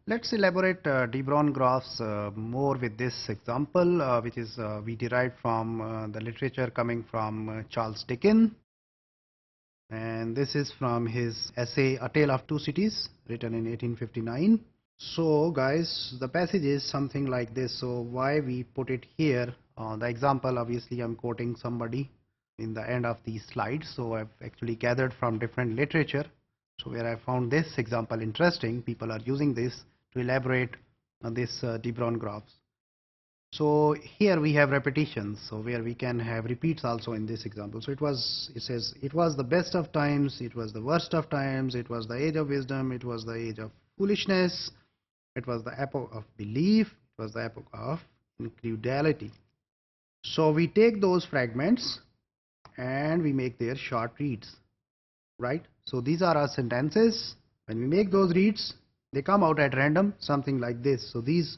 Let's elaborate de Bruijn graphs more with this example, which is we derived from the literature coming from Charles Dickens. And this is from his essay A Tale of Two Cities, written in 1859. So guys, the passage is something like this. So why we put it here? The example, obviously I'm quoting somebody in the end of these slides. So I've actually gathered from different literature. So where I found this example interesting, people are using this to elaborate on this de Bruijn graphs. So here we have repetitions, so where we can have repeats also in this example. So it says, it was the best of times, it was the worst of times, it was the age of wisdom, it was the age of foolishness, it was the epoch of belief, it was the epoch of incredulity. So we take those fragments and we make their short reads, right? So these are our sentences. When we make those reads, they come out at random, something like this. So these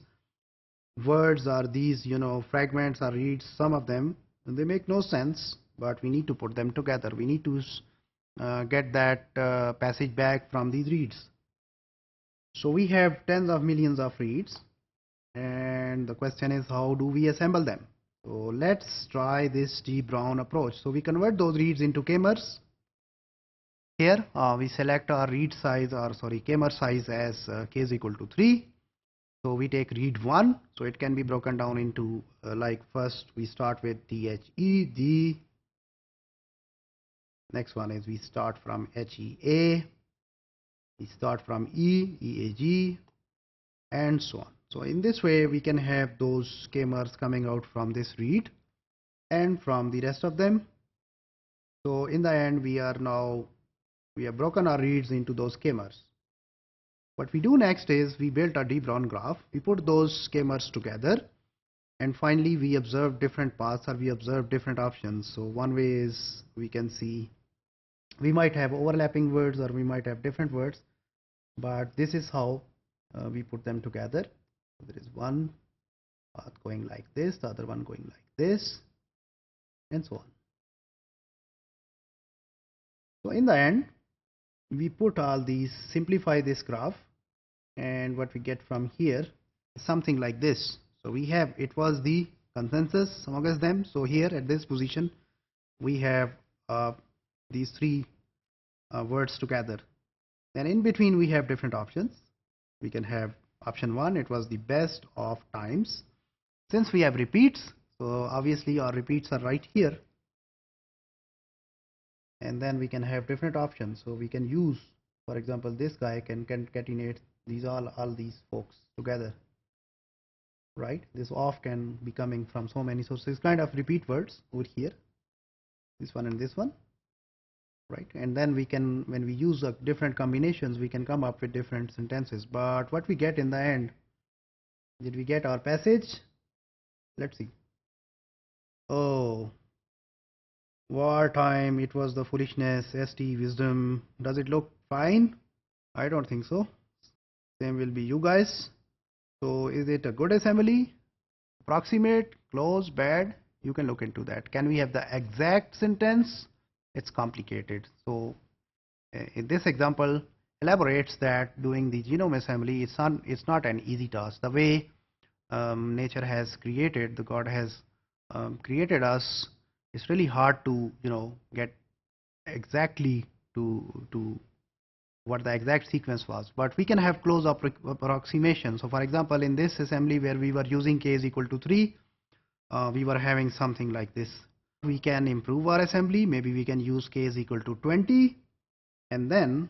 words are these, fragments or reads, some of them, and they make no sense, but we need to put them together. We need to get that passage back from these reads. So we have tens of millions of reads, and the question is, how do we assemble them? So let's try this de Bruijn approach. So we convert those reads into k-mers. Here we select our read size, or sorry, k-mer size as k is equal to 3. So we take read 1, so it can be broken down into like first we start with THE, next one is we start from HEA, we start from EAG, and so on. So in this way we can have those k-mers coming out from this read and from the rest of them. So in the end we have broken our reads into those k-mers. What we do next is we built a de Bruijn graph, we put those k-mers together, and finally we observe different paths, or we observe different options. So one way is we can see we might have overlapping words or we might have different words, but this is how we put them together. So there is one path going like this, the other one going like this, and so on. So in the end we put all these, simplify this graph, and what we get from here is something like this. So we have, it was the consensus amongst them. So here at this position we have these three words together. Then in between we have different options. We can have option 1, it was the best of times. Since we have repeats, so obviously our repeats are right here. And then we can have different options. So we can use, for example, this guy can concatenate these all these folks together, right? This off can be coming from so many sources, kind of repeat words over here, this one and this one, right? And then we can, when we use different combinations, we can come up with different sentences. But what we get in the end, did we get our passage? Let's see. Oh, wartime, it was the foolishness, st wisdom. Does it look fine? I don't think so. Same will be you guys. So is it a good assembly, approximate, close, bad? You can look into that. Can we have the exact sentence? It's complicated. So in this example elaborates that doing the genome assembly, it's not an easy task. The way nature has created, the God has created us, it's really hard to get exactly to what the exact sequence was, but we can have close approximation. So for example, in this assembly where we were using k is equal to 3, we were having something like this. We can improve our assembly, maybe we can use k is equal to 20, and then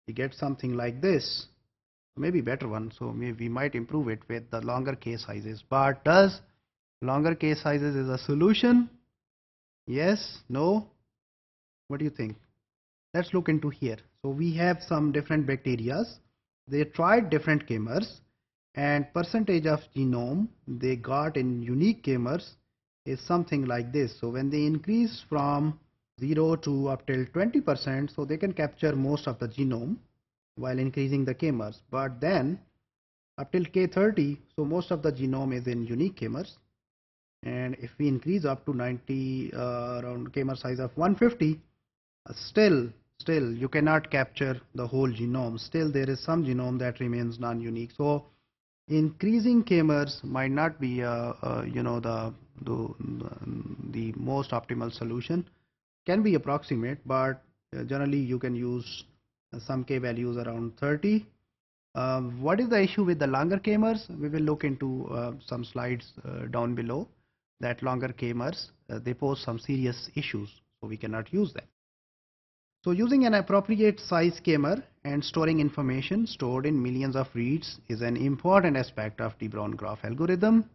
we get something like this, maybe better one. So maybe we might improve it with the longer k sizes. But does longer k sizes is a solution? Yes, no? What do you think? Let's look into here. So we have some different bacterias. They tried different k-mers, and percentage of genome they got in unique k-mers is something like this. So when they increase from 0 to up till 20%, so they can capture most of the genome while increasing the k-mers. But then up till k30, so most of the genome is in unique k-mers. And if we increase up to 90 around k-mer size of 150, still still you cannot capture the whole genome. Still there is some genome that remains non-unique. So increasing k-mers might not be the most optimal solution. Can be approximate, but generally you can use some k values around 30. What is the issue with the longer k-mers? We will look into some slides down below. That longer k-mers, they pose some serious issues, so we cannot use them. So using an appropriate size k-mer and storing information stored in millions of reads is an important aspect of de Bruijn graph algorithm.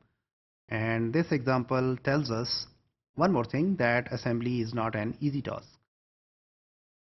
And this example tells us one more thing, that assembly is not an easy task.